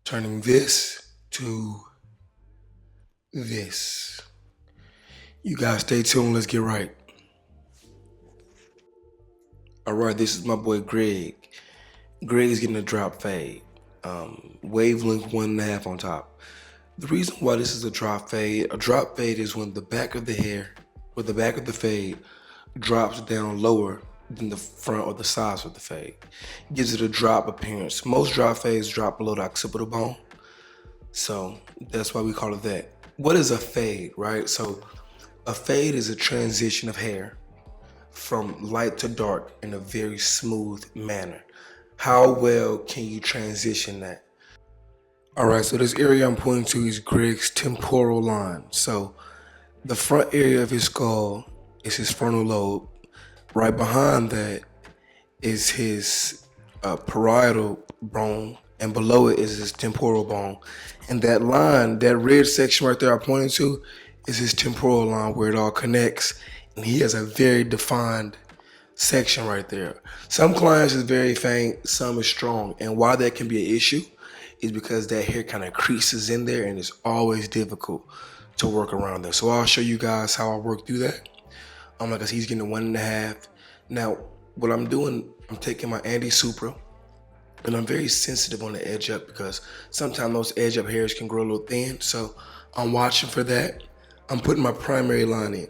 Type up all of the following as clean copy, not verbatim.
turning this to this. You guys stay tuned. Let's get right. All right, this is my boy Greg. Greg is getting a drop fade. Wavelength 1.5 on top. The reason why this is a drop fade is when the back of the hair or the back of the fade drops down lower than the front or the sides of the fade. It gives it a drop appearance. Most drop fades drop below the occipital bone. So that's why we call it that. What is a fade, right? So a fade is a transition of hair from light to dark in a very smooth manner. How well can you transition that? All right, so this area I'm pointing to is Greg's temporal line. So the front area of his skull is his frontal lobe. Right behind that is his parietal bone, and below it is his temporal bone. And that line, that red section right there I pointed to, is his temporal line where it all connects. And he has a very defined section right there. Some clients is very faint, some is strong. And why that can be an issue is because that hair kind of creases in there and it's always difficult to work around that. So I'll show you guys how I work through that. Like I said, he's getting a 1.5. Now, what I'm doing, I'm taking my anti-supra, and I'm very sensitive on the edge up because sometimes those edge up hairs can grow a little thin. So I'm watching for that. I'm putting my primary line in.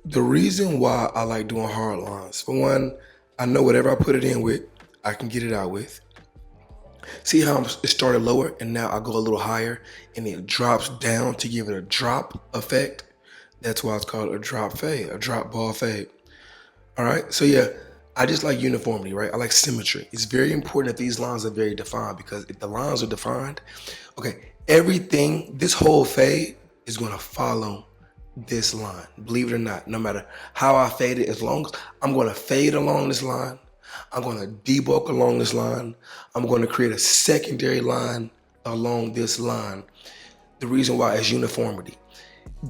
The reason why I like doing hard lines, for one, I know whatever I put it in with, I can get it out with. See how it started lower and now I go a little higher and it drops down to give it a drop effect? That's why it's called a drop fade, a drop ball fade. All right, so yeah, I just like uniformity, right? I like symmetry. It's very important that these lines are very defined because if the lines are defined, okay, everything, this whole fade is gonna follow this line. Believe it or not, no matter how I fade it, as long as I'm gonna fade along this line, I'm gonna debulk along this line, I'm gonna create a secondary line along this line. The reason why is uniformity.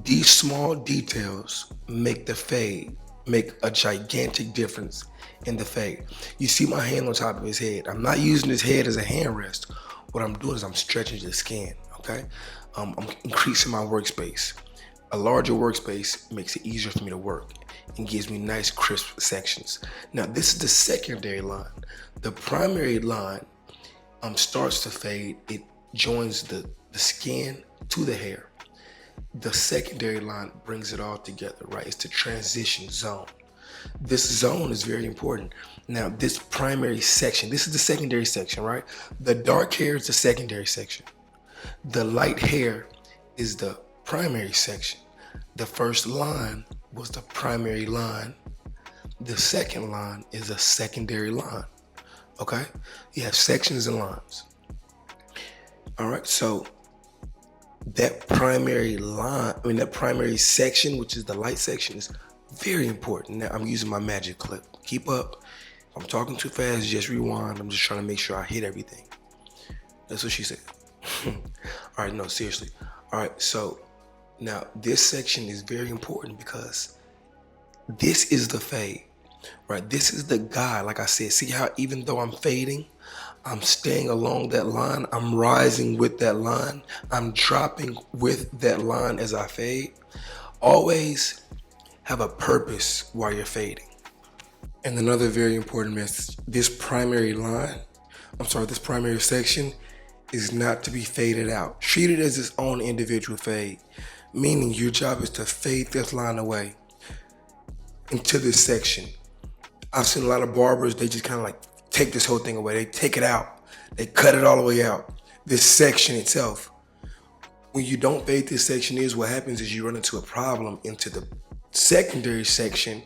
These small details make the fade, make a gigantic difference in the fade. You see my hand on top of his head. I'm not using his head as a hand rest. What I'm doing is I'm stretching the skin, okay? I'm increasing my workspace. A larger workspace makes it easier for me to work and gives me nice crisp sections. Now this is the secondary line. The primary line starts to fade. It joins the skin to the hair. The secondary line brings it all together, right? It's the transition zone. This zone is very important. Now, this primary section, this is the secondary section, right? The dark hair is the secondary section. The light hair is the primary section. The first line was the primary line. The second line is a secondary line, okay? You have sections and lines. All right, so that primary line, that primary section, which is the light section, is very important. Now I'm using my magic clip. Keep up. If I'm talking too fast, just rewind. I'm just trying to make sure I hit everything. That's what she said. All right, no, seriously. All right, so now this section is very important because this is the fade, right? This is the guide. Like I said, see how even though I'm fading, I'm staying along that line. I'm rising with that line. I'm dropping with that line as I fade. Always have a purpose while you're fading. And another very important message, this primary section is not to be faded out. Treat it as its own individual fade, meaning your job is to fade this line away into this section. I've seen a lot of barbers, they just kind of like take this whole thing away. They take it out. They cut it all the way out. This section itself. When you don't fade this section what happens is you run into a problem into the secondary section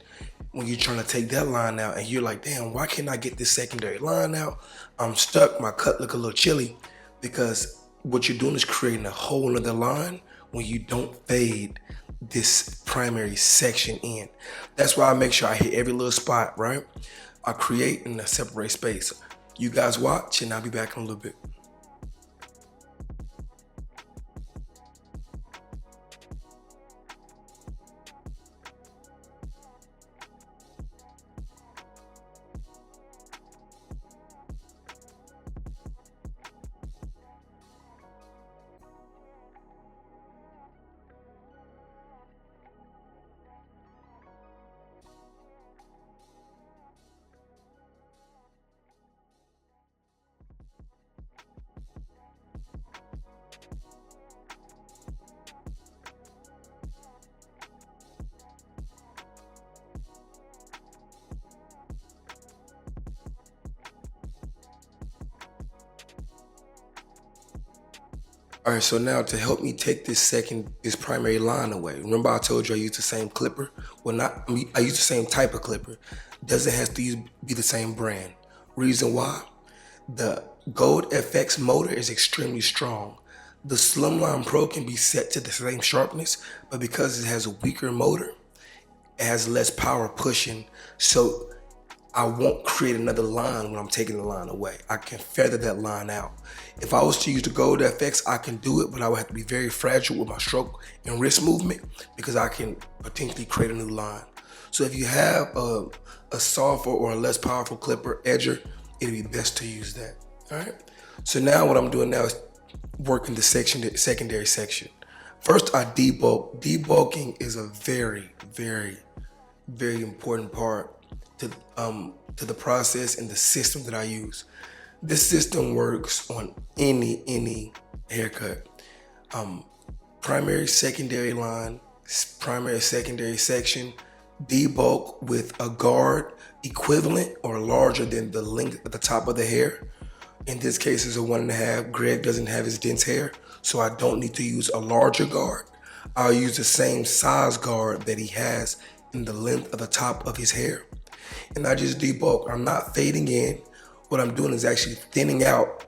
when you're trying to take that line out and you're like, damn, why can't I get this secondary line out? I'm stuck, my cut look a little chilly because what you're doing is creating a whole other line when you don't fade this primary section in. That's why I make sure I hit every little spot, right? I create and I separate space. You guys watch and I'll be back in a little bit. All right, so now to help me take this primary line away, remember I told you I use the same clipper? Well, not, I use the same type of clipper. Doesn't have to be the same brand. Reason why? The Gold FX motor is extremely strong. The Slimline Pro can be set to the same sharpness, but because it has a weaker motor, it has less power pushing, so I won't create another line when I'm taking the line away. I can feather that line out. If I was to use the Gold FX, I can do it, but I would have to be very fragile with my stroke and wrist movement because I can potentially create a new line. So if you have a softer or a less powerful clipper edger, it'd be best to use that. All right. So now what I'm doing now is working the secondary section. First, I debulk. Debulking is a very, very, very important part to the process and the system that I use. This system works on any haircut. Primary, secondary line, primary, secondary section, debulk with a guard equivalent or larger than the length at the top of the hair. In this case, it's a 1.5. Greg doesn't have his dense hair, so I don't need to use a larger guard. I'll use the same size guard that he has in the length of the top of his hair. And I just debulk. I'm not fading in. What I'm doing is actually thinning out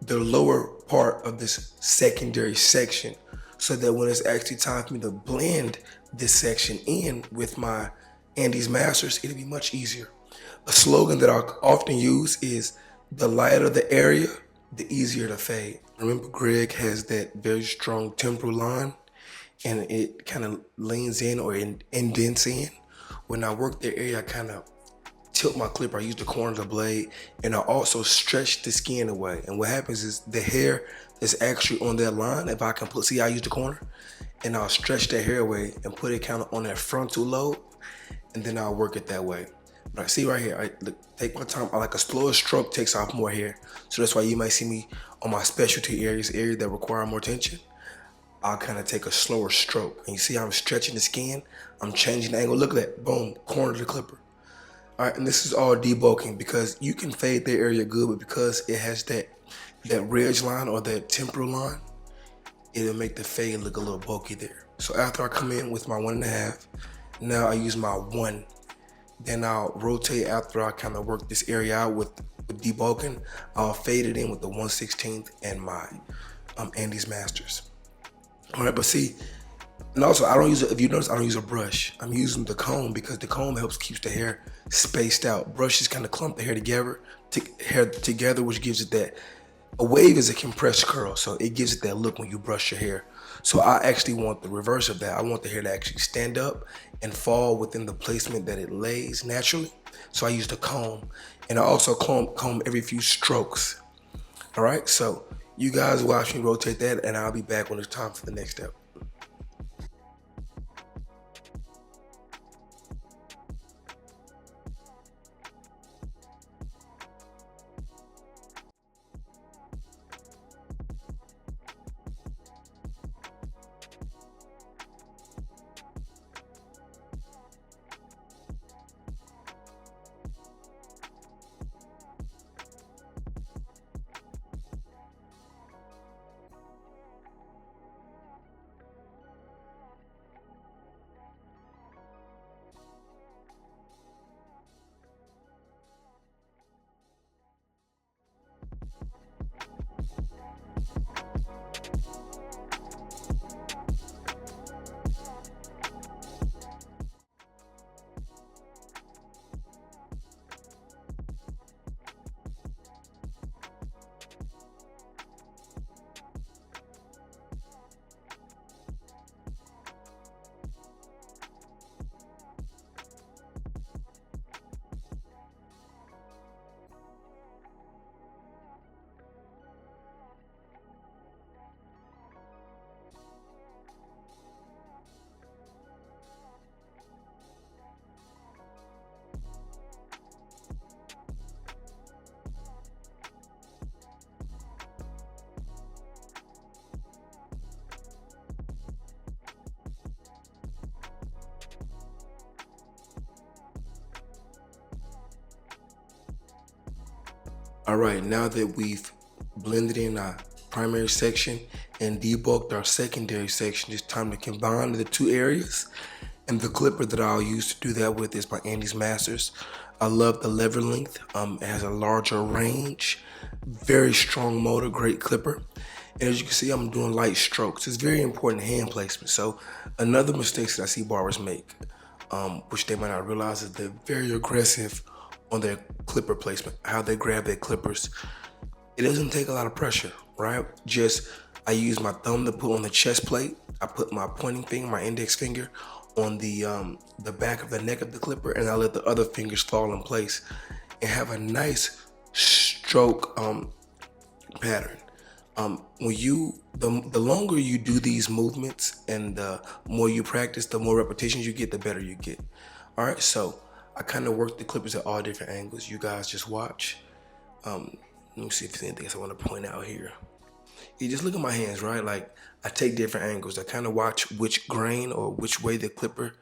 the lower part of this secondary section so that when it's actually time for me to blend this section in with my Andy's Masters, it'll be much easier. A slogan that I often use is, the lighter the area, the easier to fade. Remember, Greg has that very strong temporal line and it kind of leans in or indents in. When I work that area, I kind of tilt my clipper. I use the corner of the blade, and I also stretch the skin away. And what happens is the hair that's actually on that line, if I can see I use the corner, and I'll stretch that hair away and put it kind of on that frontal lobe, and then I'll work it that way. But I see right here, I take my time. I like a slower stroke takes off more hair. So that's why you might see me on my specialty areas that require more tension. I'll kind of take a slower stroke. And you see how I'm stretching the skin? I'm changing the angle. Look at that, boom, corner of the clipper. All right, and this is all debulking because you can fade that area good, but because it has that ridge line or that temporal line, it'll make the fade look a little bulky there. So after I come in with my 1.5, now I use my 1. Then I'll rotate after I kind of work this area out with debulking. I'll fade it in with the 1/16 and my Andy's Masters. All right, but see, and also I don't use, if you notice, I don't use a brush. I'm using the comb because the comb helps keep the hair spaced out. Brushes kind of clump the hair together, which gives it that. A wave is a compressed curl, so it gives it that look when you brush your hair. So I actually want the reverse of that. I want the hair to actually stand up and fall within the placement that it lays naturally. So I use the comb, and I also comb every few strokes. All right, so you guys watch me rotate that, and I'll be back when it's time for the next step. All right, now that we've blended in our primary section and debulked our secondary section. It's time to combine the two areas. And the clipper that I'll use to do that with is by Andy's Masters. I love the lever length. It has a larger range, very strong motor, great clipper. And as you can see, I'm doing light strokes. It's very important hand placement. So another mistake that I see barbers make, which they might not realize, is they're very aggressive on their clipper placement, how they grab their clippers. It doesn't take a lot of pressure, right? Just, I use my thumb to put on the chest plate. I put my pointing finger, my index finger, on the back of the neck of the clipper, and I let the other fingers fall in place and have a nice stroke pattern. The longer you do these movements and the more you practice, the more repetitions you get, the better you get. All right, so I kind of work the clippers at all different angles. You guys just watch. Let me see if there's anything else I want to point out here. You just look at my hands, right? Like, I take different angles. I kind of watch which grain or which way the clipper,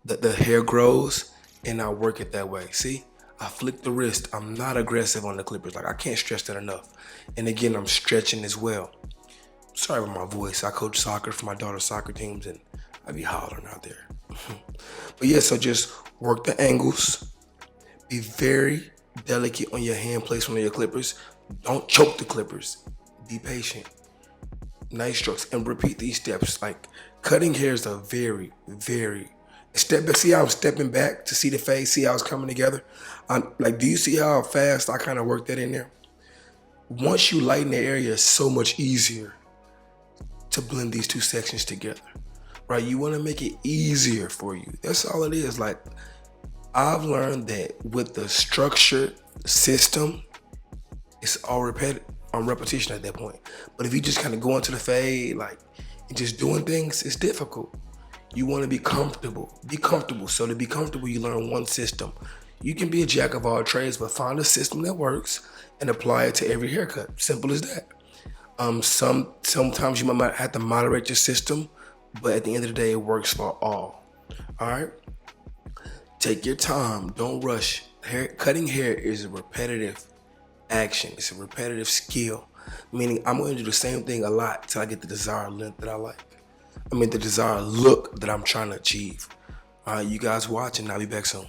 the hair grows, and I work it that way. See, I flick the wrist. I'm not aggressive on the clippers. Like, I can't stress that enough. And again, I'm stretching as well. Sorry about my voice. I coach soccer for my daughter's soccer teams, and I be hollering out there. But yeah, so just work the angles. Be very delicate on your hand placement on your clippers. Don't choke the clippers. Be patient. Nice strokes, and repeat these steps. Like, cutting hairs are very, very step back. See how I'm stepping back to see the face, see how it's coming together? Like, do you see how fast I kind of work that in there? Once you lighten the area, it's so much easier to blend these two sections together, right? You want to make it easier for you. That's all it is. Like, I've learned that with the structured system, it's all repetition at that point. But if you just kind of go into the fade, like, and just doing things, it's difficult. You want to be comfortable. Be comfortable. So to be comfortable, you learn one system. You can be a jack of all trades, but find a system that works and apply it to every haircut. Simple as that. Sometimes you might have to moderate your system, but at the end of the day, it works for all. All right? Take your time. Don't rush. Cutting hair is a repetitive action. It's a repetitive skill, meaning I'm going to do the same thing a lot till I get the desired length that I like. The desired look that I'm trying to achieve. All right, you guys watch, and I'll be back soon.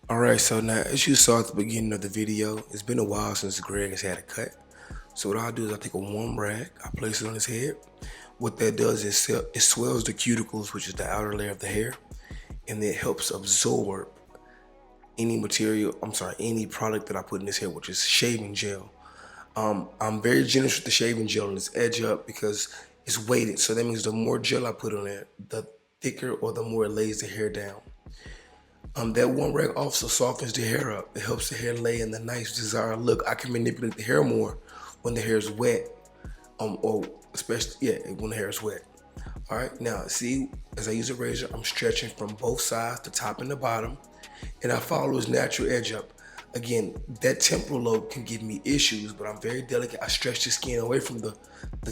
All right, so now as you saw at the beginning of the video, it's been a while since Greg has had a cut. So what I'll do is I take a warm rag, I place it on his head. What that does is it swells the cuticles, which is the outer layer of the hair, and it helps absorb any product that I put in his hair, which is shaving gel. I'm very generous with the shaving gel on this edge up because it's weighted. So that means the more gel I put on it, the thicker or the more it lays the hair down. That one rag also softens the hair up. It helps the hair lay in the nice desired look. I can manipulate the hair more when the hair is wet, or especially, when the hair is wet. All right, now see, as I use a razor, I'm stretching from both sides, the top and the bottom, and I follow his natural edge up. Again, that temporal lobe can give me issues, but I'm very delicate. I stretch the skin away from the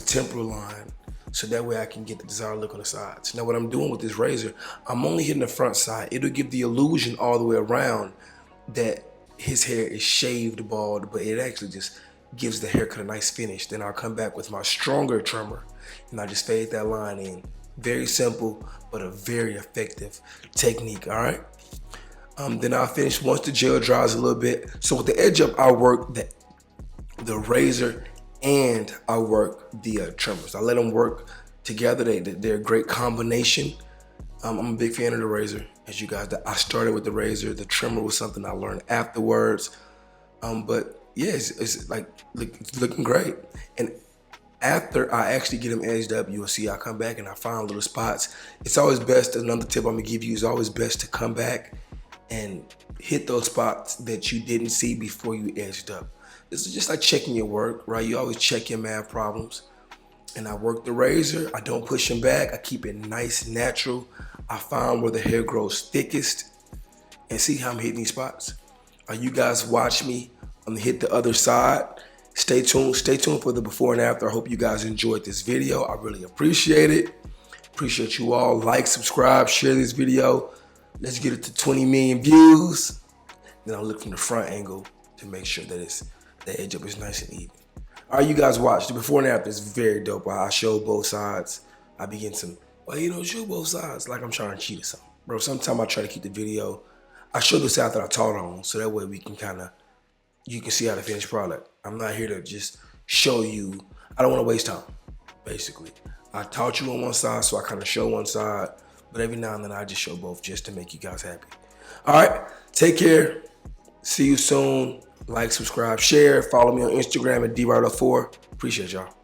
temporal line, so that way I can get the desired look on the sides. Now what I'm doing with this razor, I'm only hitting the front side. It'll give the illusion all the way around that his hair is shaved bald, but it actually just gives the haircut a nice finish. Then I'll come back with my stronger trimmer and I just fade that line in. Very simple, but a very effective technique, all right? Then I'll finish once the gel dries a little bit. So with the edge up, I work the razor and I work the trimmers. I let them work together. They're a great combination. I'm a big fan of the razor. As you guys, I started with the razor. The trimmer was something I learned afterwards. But yeah, it's like looking great. And after I actually get them edged up, you will see I come back and I find little spots. It's always best, another tip I'm gonna give you, is always best to come back and hit those spots that you didn't see before you edged up. This is just like checking your work, right? You always check your math problems. And I work the razor, I don't push them back, I keep it nice, natural. I find where the hair grows thickest and see how I'm hitting these spots. You guys watch me hit the other side. Stay tuned for the before and after. I hope you guys enjoyed this video. I really appreciate it. Appreciate you all. Like, subscribe, share this video. Let's get it to 20 million views. Then I'll look from the front angle to make sure that the edge up is nice and even. All right, you guys watch. The before and after is very dope. I show both sides. I begin some, well, you don't show both sides, like I'm trying to cheat or something. Bro, sometimes I try to keep the video. I show the side that I taught on, so that way we can you can see how the finished product. I'm not here to just show you. I don't want to waste time, basically. I taught you on one side, so I kind of show one side. But every now and then I just show both just to make you guys happy. All right, take care. See you soon. Like, subscribe, share. Follow me on Instagram at DRider4. Appreciate y'all.